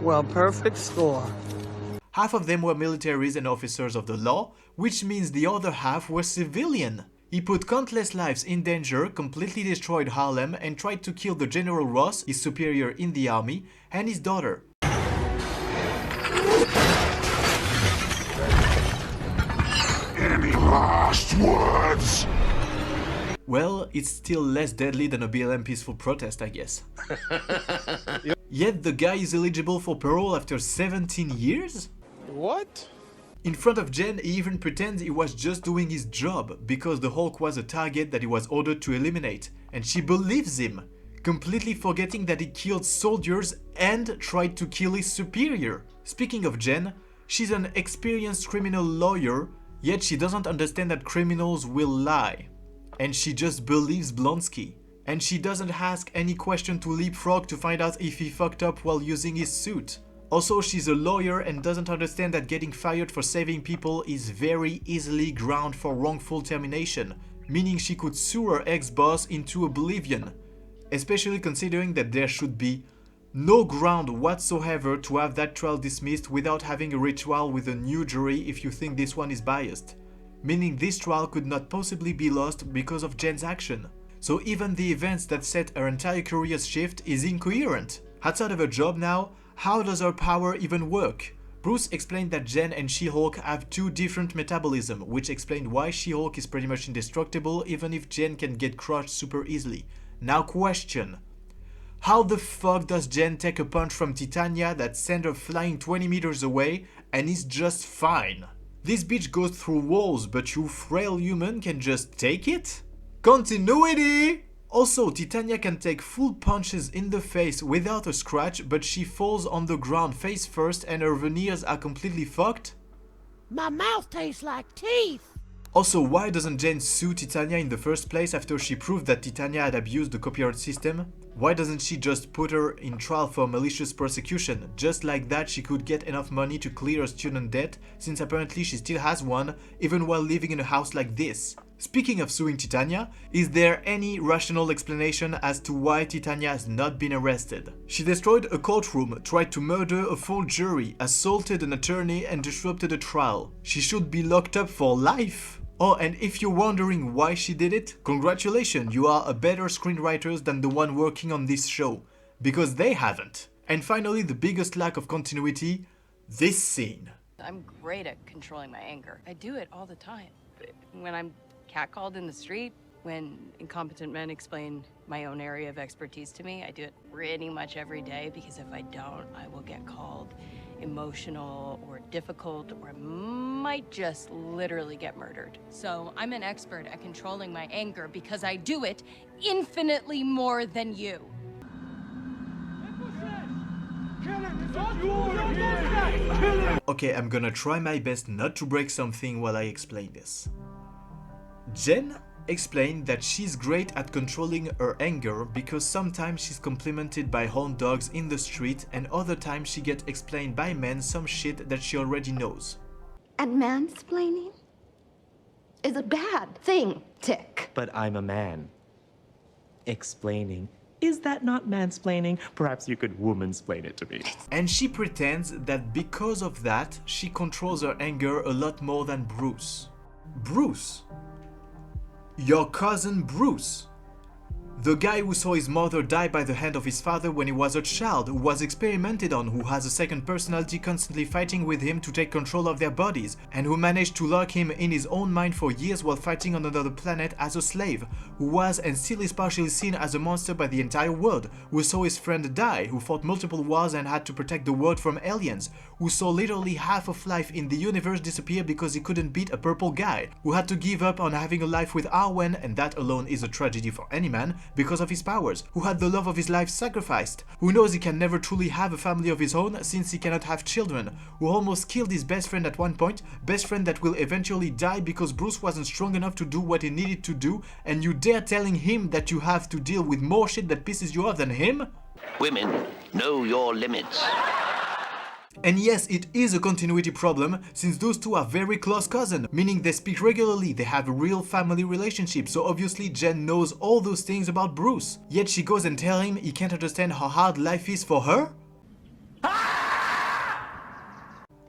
Well, perfect score. Half of them were militaries and officers of the law, which means the other half were civilian. He put countless lives in danger, completely destroyed Harlem, and tried to kill the General Ross, his superior in the army, and his daughter. Any last words? Well, it's still less deadly than a BLM peaceful protest, I guess. Yet the guy is eligible for parole after 17 years? What? In front of Jen, he even pretends he was just doing his job because the Hulk was a target that he was ordered to eliminate, and she believes him, completely forgetting that he killed soldiers and tried to kill his superior. Speaking of Jen, she's an experienced criminal lawyer, yet she doesn't understand that criminals will lie. And she just believes Blonsky. And she doesn't ask any question to Leapfrog to find out if he fucked up while using his suit. Also, she's a lawyer and doesn't understand that getting fired for saving people is very easily ground for wrongful termination, meaning she could sue her ex-boss into oblivion, especially considering that there should be No ground whatsoever to have that trial dismissed without having a retrial with a new jury if you think this one is biased. Meaning this trial could not possibly be lost because of Jen's action. So even the events that set her entire career's shift is incoherent. Outside of her job now, how does her power even work? Bruce explained that Jen and She-Hulk have two different metabolism, which explained why She-Hulk is pretty much indestructible even if Jen can get crushed super easily. Now question. How the fuck does Jen take a punch from Titania that sent her flying 20 meters away and is just fine? This bitch goes through walls, but you frail human can just take it? Continuity! Also, Titania can take full punches in the face without a scratch, but she falls on the ground face first and her veneers are completely fucked? My mouth tastes like teeth. Also, why doesn't Jen sue Titania in the first place after she proved that Titania had abused the copyright system? Why doesn't she just put her in trial for malicious prosecution? Just like that she could get enough money to clear her student debt, since apparently she still has one, even while living in a house like this. Speaking of suing Titania, is there any rational explanation as to why Titania has not been arrested? She destroyed a courtroom, tried to murder a full jury, assaulted an attorney and disrupted a trial. She should be locked up for life. Oh, and if you're wondering why she did it, congratulations, you are a better screenwriters than the one working on this show, because they haven't. And finally, the biggest lack of continuity, this scene. I'm great at controlling my anger. I do it all the time. When I'm catcalled in the street, when incompetent men explain my own area of expertise to me, I do it pretty much every day, because if I don't, I will get called emotional or difficult, or I might just literally get murdered. So I'm an expert at controlling my anger because I do it infinitely more than you. Okay, I'm gonna try my best not to break something while I explain this. Jen explained that she's great at controlling her anger because sometimes she's complimented by hound dogs in the street and other times she gets explained by men some shit that she already knows. And mansplaining is a bad thing, Tick. But I'm a man. Explaining. Is that not mansplaining? Perhaps you could womansplain it to me. And she pretends that because of that, she controls her anger a lot more than Bruce. Bruce? Your cousin Bruce. The guy who saw his mother die by the hand of his father when he was a child, who was experimented on, who has a second personality constantly fighting with him to take control of their bodies, and who managed to lock him in his own mind for years while fighting on another planet as a slave, who was and still is partially seen as a monster by the entire world, who saw his friend die, who fought multiple wars and had to protect the world from aliens, who saw literally half of life in the universe disappear because he couldn't beat a purple guy, who had to give up on having a life with Arwen, and that alone is a tragedy for any man, because of his powers, who had the love of his life sacrificed, who knows he can never truly have a family of his own since he cannot have children, who almost killed his best friend at one point, best friend that will eventually die because Bruce wasn't strong enough to do what he needed to do, and you dare telling him that you have to deal with more shit that pisses you off than him? Women, know your limits. And yes, it is a continuity problem, since those two are very close cousins, meaning they speak regularly, they have a real family relationship, so obviously Jen knows all those things about Bruce. Yet she goes and tells him he can't understand how hard life is for her?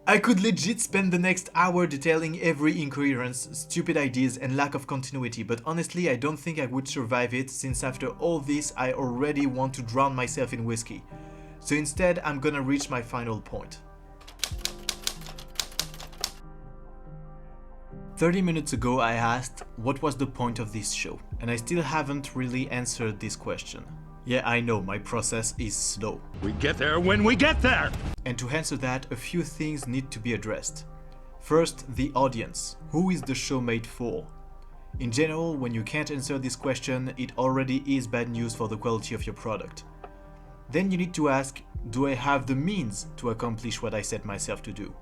I could legit spend the next hour detailing every incoherence, stupid ideas and lack of continuity, but honestly I don't think I would survive it, since after all this I already want to drown myself in whiskey. So instead, I'm gonna reach my final point. 30 minutes ago I asked what was the point of this show, and I still haven't really answered this question. Yeah, I know, my process is slow. We get there when we get there! And to answer that, a few things need to be addressed. First, the audience. Who is the show made for? In general, when you can't answer this question, it already is bad news for the quality of your product. Then you need to ask, do I have the means to accomplish what I set myself to do?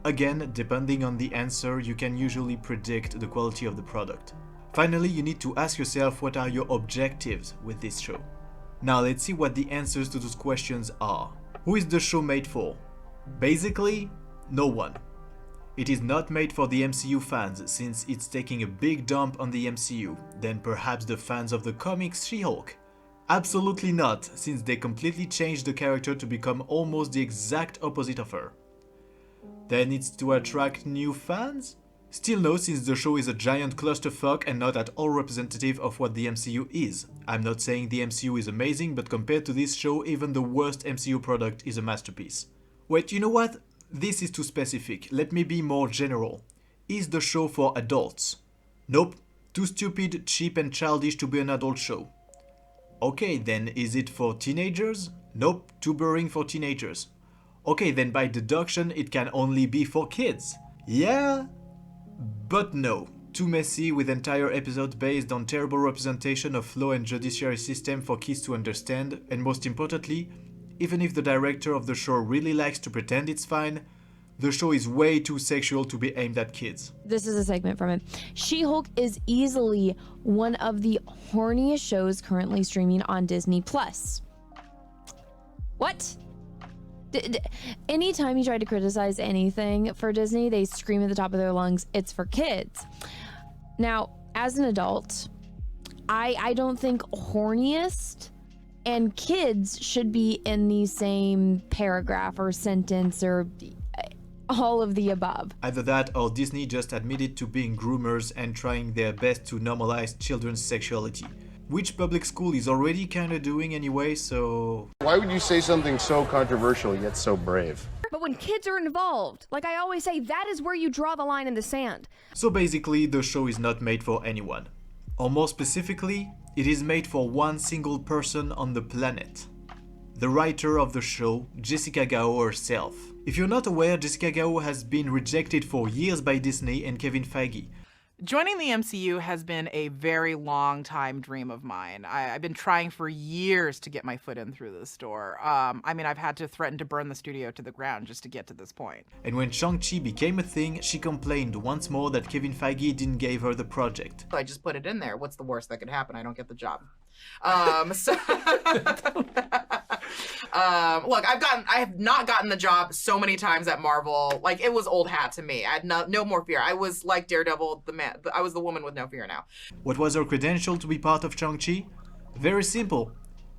Again, depending on the answer, you can usually predict the quality of the product. Finally, you need to ask yourself what are your objectives with this show. Now let's see what the answers to those questions are. Who is the show made for? Basically, no one. It is not made for the MCU fans, since it's taking a big dump on the MCU, then perhaps the fans of the comics She-Hulk. Absolutely not, since they completely changed the character to become almost the exact opposite of her. Then it's to attract new fans? Still no, since the show is a giant clusterfuck and not at all representative of what the MCU is. I'm not saying the MCU is amazing, but compared to this show, even the worst MCU product is a masterpiece. Wait, you know what? This is too specific. Let me be more general. Is the show for adults? Nope. Too stupid, cheap and childish to be an adult show. Okay, then is it for teenagers? Nope. Too boring for teenagers. Okay, then by deduction it can only be for kids. Yeah? But no. Too messy, with entire episodes based on terrible representation of law and judiciary system for kids to understand, and most importantly, even if the director of the show really likes to pretend it's fine, the show is way too sexual to be aimed at kids. This is a segment from it. She-Hulk is easily one of the horniest shows currently streaming on Disney+. What? Anytime you try to criticize anything for Disney, they scream at the top of their lungs, it's for kids. Now, as an adult, I don't think horniest and kids should be in the same paragraph or sentence or all of the above. Either that or Disney just admitted to being groomers and trying their best to normalize children's sexuality. Which public school is already kinda doing anyway, so... Why would you say something so controversial yet so brave? But when kids are involved, like I always say, that is where you draw the line in the sand. So basically, the show is not made for anyone. Or more specifically, it is made for one single person on the planet. The writer of the show, Jessica Gao herself. If you're not aware, Jessica Gao has been rejected for years by Disney and Kevin Feige. Joining the MCU has been a very long time dream of mine. I've been trying for years to get my foot in through this door. I mean, I've had to threaten to burn the studio to the ground just to get to this point. And when Shang-Chi became a thing, she complained once more that Kevin Feige didn't give her the project. I just put it in there. What's the worst that could happen? I don't get the job. Look, I have not gotten the job so many times at Marvel. Like, it was old hat to me. I had no more fear. I was like Daredevil, I was the woman with no fear now. What was her credential to be part of Shang-Chi? Very simple.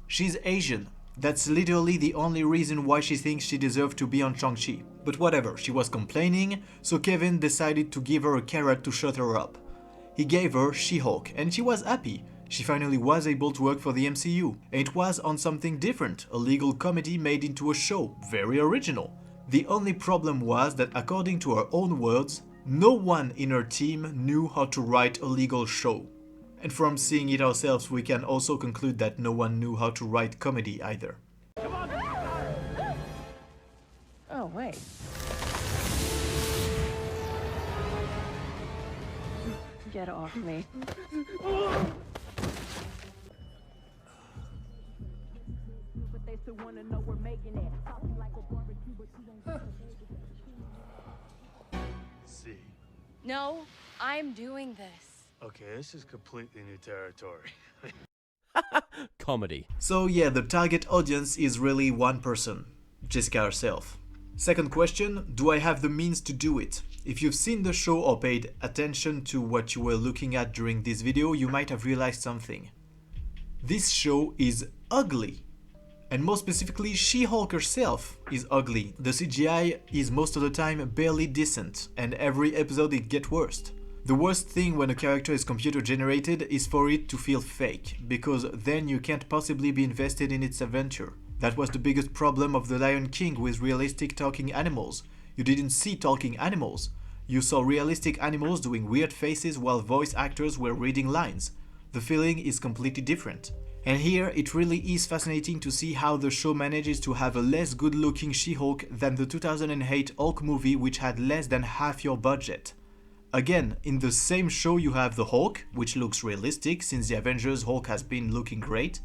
She's Asian. That's literally the only reason why she thinks she deserved to be on Shang-Chi. But whatever, she was complaining, so Kevin decided to give her a carrot to shut her up. He gave her She-Hulk, and she was happy. She finally was able to work for the MCU, and it was on something different, a legal comedy made into a show, very original. The only problem was that, according to her own words, no one in her team knew how to write a legal show. And from seeing it ourselves, we can also conclude that no one knew how to write comedy either. Oh, wait. Get off me. See. No, I'm doing this. Okay, this is completely new territory. Comedy. So yeah, the target audience is really one person, Jessica herself. Second question, do I have the means to do it? If you've seen the show or paid attention to what you were looking at during this video, you might have realized something. This show is ugly. And more specifically, She-Hulk herself is ugly. The CGI is most of the time barely decent, and every episode it gets worse. The worst thing when a character is computer generated is for it to feel fake, because then you can't possibly be invested in its adventure. That was the biggest problem of The Lion King with realistic talking animals. You didn't see talking animals. You saw realistic animals doing weird faces while voice actors were reading lines. The feeling is completely different. And here it really is fascinating to see how the show manages to have a less good looking She-Hulk than the 2008 Hulk movie, which had less than half your budget. Again, in the same show you have the Hulk, which looks realistic since the Avengers Hulk has been looking great,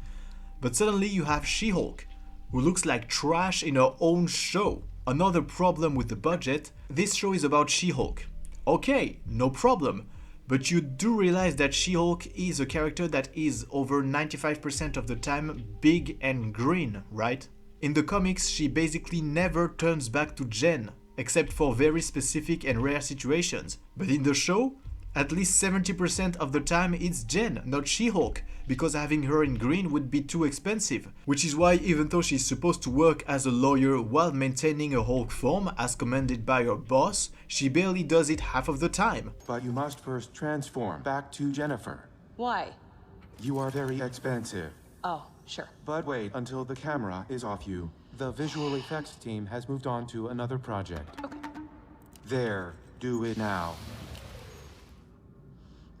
but suddenly you have She-Hulk, who looks like trash in her own show. Another problem with the budget, this show is about She-Hulk. Okay, no problem. But you do realize that She-Hulk is a character that is over 95% of the time big and green, right? In the comics, she basically never turns back to Jen, except for very specific and rare situations. But in the show, At least 70% of the time it's Jen, not She-Hulk, because having her in green would be too expensive. Which is why even though she's supposed to work as a lawyer while maintaining a Hulk form as commanded by her boss, she barely does it half of the time. But you must first transform back to Jennifer. Why? You are very expensive. Oh, sure. But wait until the camera is off you. The visual effects team has moved on to another project. Okay. There, do it now.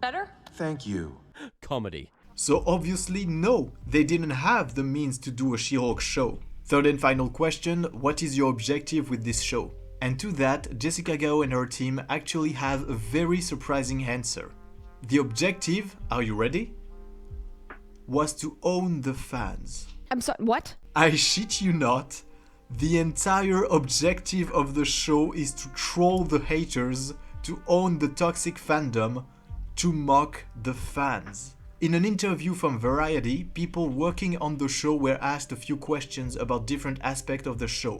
Better? Thank you. Comedy. So obviously no, they didn't have the means to do a She-Hulk show. Third and final question, what is your objective with this show? And to that, Jessica Gao and her team actually have a very surprising answer. The objective, are you ready? Was to own the fans. I'm sorry, what? I shit you not. The entire objective of the show is to troll the haters, to own the toxic fandom, to mock the fans. In an interview from Variety, people working on the show were asked a few questions about different aspects of the show.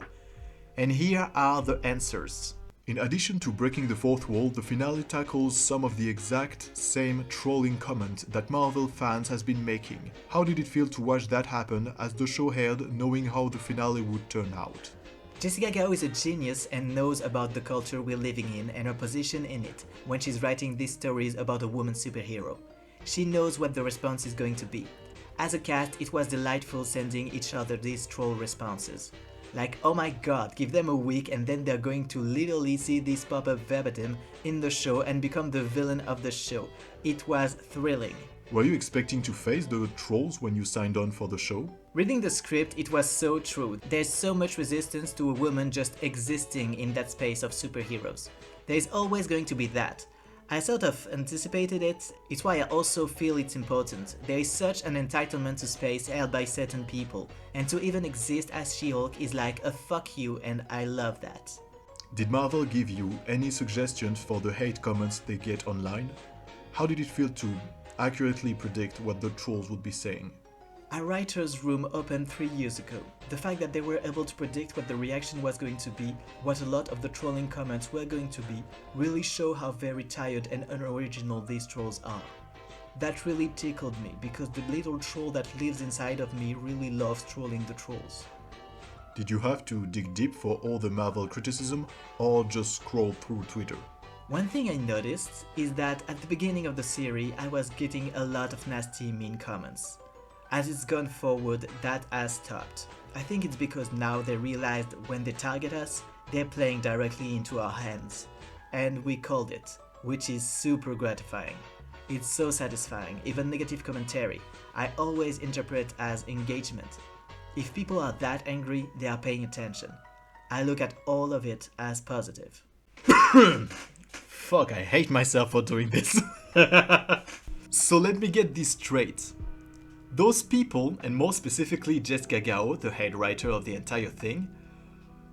And here are the answers. In addition to breaking the fourth wall, the finale tackles some of the exact same trolling comments that Marvel fans has been making. How did it feel to watch that happen as the show aired, knowing how the finale would turn out? Jessica Gao is a genius and knows about the culture we're living in and her position in it when she's writing these stories about a woman superhero. She knows what the response is going to be. As a cast, it was delightful sending each other these troll responses. Like, oh my god, give them a week and then they're going to literally see this pop up verbatim in the show and become the villain of the show. It was thrilling. Were you expecting to face the trolls when you signed on for the show? Reading the script, it was so true. There's so much resistance to a woman just existing in that space of superheroes. There's always going to be that. I sort of anticipated it, it's why I also feel it's important. There is such an entitlement to space held by certain people, and to even exist as She-Hulk is like a fuck you, and I love that. Did Marvel give you any suggestions for the hate comments they get online? How did it feel to accurately predict what the trolls would be saying? Our writer's room opened 3 years ago. The fact that they were able to predict what the reaction was going to be, what a lot of the trolling comments were going to be, really show how very tired and unoriginal these trolls are. That really tickled me, because the little troll that lives inside of me really loves trolling the trolls. Did you have to dig deep for all the Marvel criticism, or just scroll through Twitter? One thing I noticed is that at the beginning of the series I was getting a lot of nasty mean comments. As it's gone forward, that has stopped. I think it's because now they realized when they target us, they're playing directly into our hands. And we called it, which is super gratifying. It's so satisfying, even negative commentary, I always interpret as engagement. If people are that angry, they are paying attention. I look at all of it as positive. Fuck, I hate myself for doing this. So let me get this straight. Those people, and more specifically Jessica Gao, the head writer of the entire thing,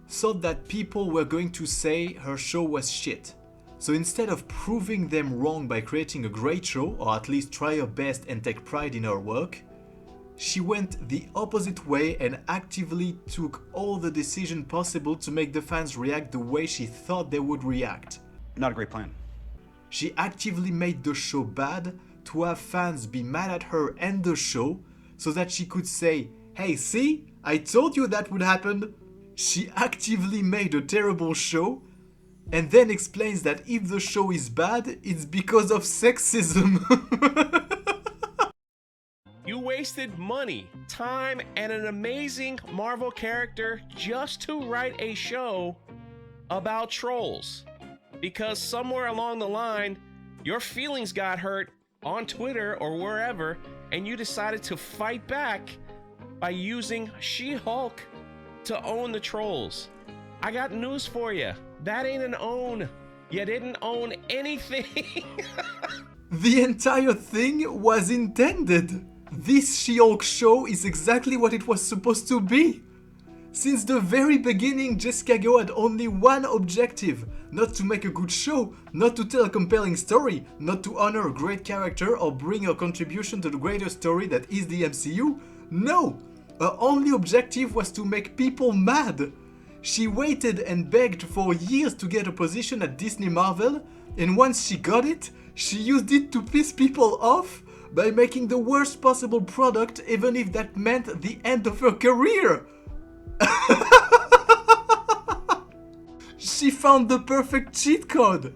thought that people were going to say her show was shit. So instead of proving them wrong by creating a great show, or at least try her best and take pride in her work, she went the opposite way and actively took all the decision possible to make the fans react the way she thought they would react. Not a great plan. She actively made the show bad to have fans be mad at her and the show, so that she could say, hey, see, I told you that would happen. She actively made a terrible show, and then explains that if the show is bad, it's because of sexism. You wasted money, time, and an amazing Marvel character just to write a show about trolls. Because somewhere along the line, your feelings got hurt on Twitter or wherever, and you decided to fight back by using She-Hulk to own the trolls. I got news for you. That ain't an own. You didn't own anything. The entire thing was intended. This She-Hulk show is exactly what it was supposed to be. Since the very beginning, Jessica Gao had only one objective: not to make a good show, not to tell a compelling story, not to honor a great character or bring her contribution to the greater story that is the MCU. No! Her only objective was to make people mad. She waited and begged for years to get a position at Disney Marvel, and once she got it, she used it to piss people off by making the worst possible product, even if that meant the end of her career. She found the perfect cheat code.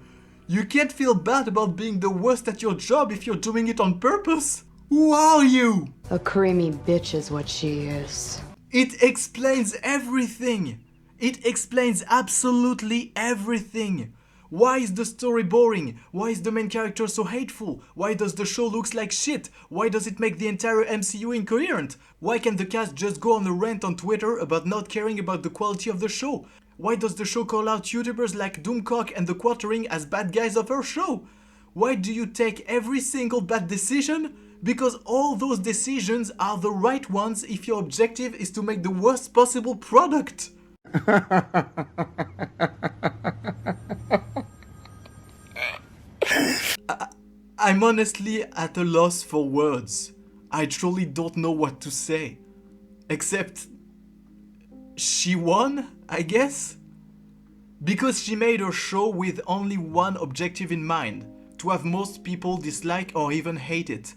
You can't feel bad about being the worst at your job if you're doing it on purpose. Who are you? A creamy bitch is what she is. It explains everything. It explains absolutely everything. Why is the story boring? Why is the main character so hateful? Why does the show looks like shit? Why does it make the entire MCU incoherent? Why can't the cast just go on a rant on Twitter about not caring about the quality of the show? Why does the show call out YouTubers like Doomcock and The Quartering as bad guys of her show? Why do you take every single bad decision? Because all those decisions are the right ones if your objective is to make the worst possible product. I'm honestly at a loss for words. I truly don't know what to say. Except, she won, I guess? Because she made her show with only one objective in mind, to have most people dislike or even hate it.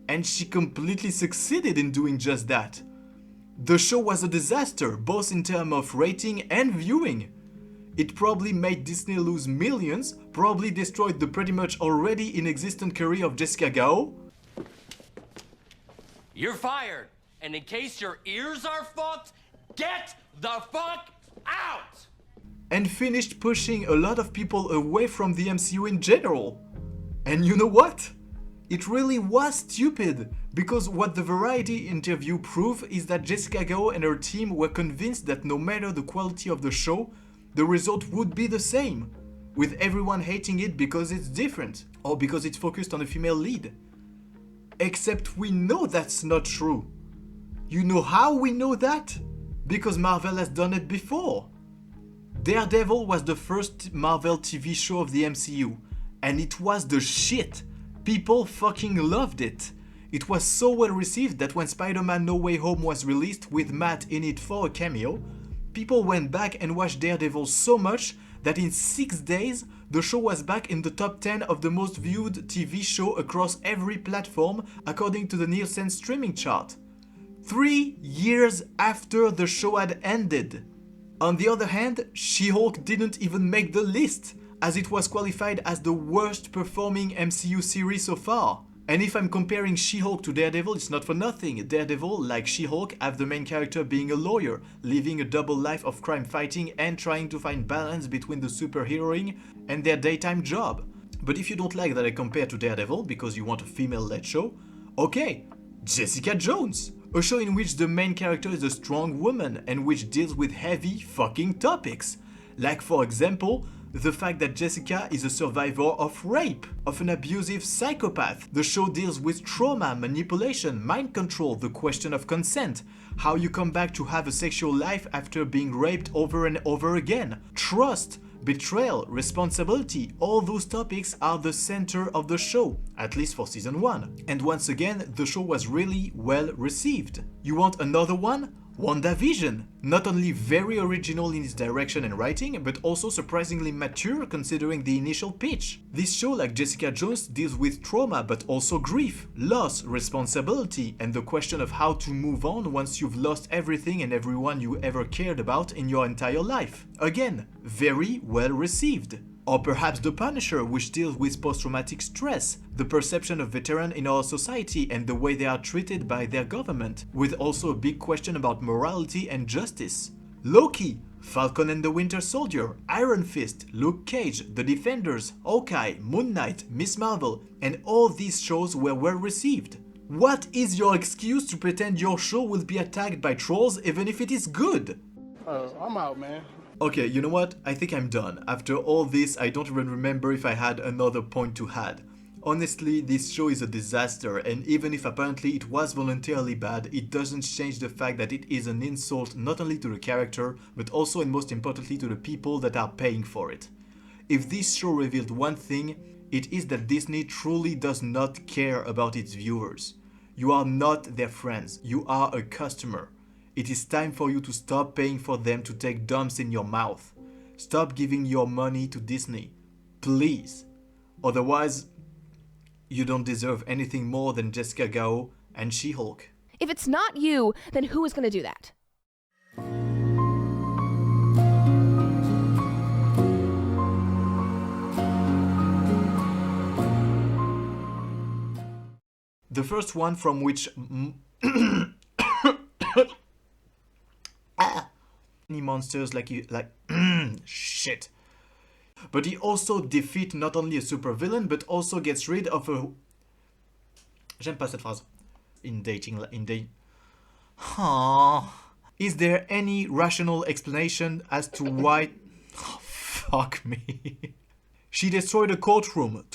And she completely succeeded in doing just that. The show was a disaster, both in terms of rating and viewing. It probably made Disney lose millions, probably destroyed the pretty much already inexistent career of Jessica Gao. You're fired, and in case your ears are fucked, get the fuck out! And finished pushing a lot of people away from the MCU in general. And you know what? It really was stupid, because what the Variety interview proved is that Jessica Gao and her team were convinced that no matter the quality of the show, the result would be the same, with everyone hating it because it's different, or because it's focused on a female lead. Except we know that's not true. You know how we know that? Because Marvel has done it before. Daredevil was the first Marvel TV show of the MCU, and it was the shit. People fucking loved it. It was so well received that when Spider-Man No Way Home was released with Matt in it for a cameo, people went back and watched Daredevil so much that in 6 days, the show was back in the top 10 of the most viewed TV show across every platform according to the Nielsen streaming chart. 3 years after the show had ended. On the other hand, She-Hulk didn't even make the list, as it was qualified as the worst performing MCU series so far. And if I'm comparing She-Hulk to Daredevil, it's not for nothing. Daredevil, like She-Hulk, have the main character being a lawyer, living a double life of crime fighting and trying to find balance between the superheroing and their daytime job. But if you don't like that I compare to Daredevil because you want a female-led show, okay, Jessica Jones, a show in which the main character is a strong woman and which deals with heavy fucking topics. Like for example, the fact that Jessica is a survivor of rape, of an abusive psychopath. The show deals with trauma, manipulation, mind control, the question of consent, how you come back to have a sexual life after being raped over and over again, trust, betrayal, responsibility. All those topics are the center of the show, at least for season 1. And once again, the show was really well received. You want another one? WandaVision, not only very original in its direction and writing, but also surprisingly mature considering the initial pitch. This show, like Jessica Jones, deals with trauma but also grief, loss, responsibility, and the question of how to move on once you've lost everything and everyone you ever cared about in your entire life. Again, very well received. Or perhaps The Punisher, which deals with post-traumatic stress, the perception of veterans in our society and the way they are treated by their government, with also a big question about morality and justice. Loki, Falcon and the Winter Soldier, Iron Fist, Luke Cage, The Defenders, Hawkeye, Moon Knight, Miss Marvel, and all these shows were well received. What is your excuse to pretend your show will be attacked by trolls even if it is good? I'm out, man. Okay, you know what? I think I'm done. After all this, I don't even remember if I had another point to add. Honestly, this show is a disaster, and even if apparently it was voluntarily bad, it doesn't change the fact that it is an insult not only to the character, but also and most importantly to the people that are paying for it. If this show revealed one thing, it is that Disney truly does not care about its viewers. You are not their friends, you are a customer. It is time for you to stop paying for them to take dumps in your mouth. Stop giving your money to Disney. Please. Otherwise, you don't deserve anything more than Jessica Gao and She-Hulk. If it's not you, then who is going to do that? The first one from which any monsters like shit. But he also defeats not only a supervillain, but also gets rid of a... J'aime pas cette phrase. In dating... Is there any rational explanation as to why... Oh, fuck me. She destroyed a courtroom.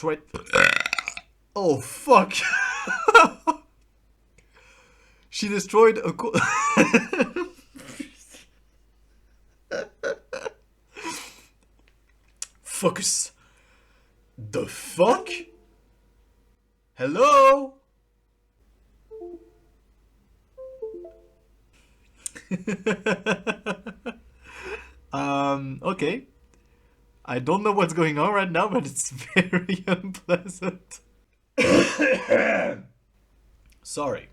Oh, fuck. She destroyed a Focus. The fuck? Hello? Okay. I don't know what's going on right now, but it's very unpleasant. Sorry.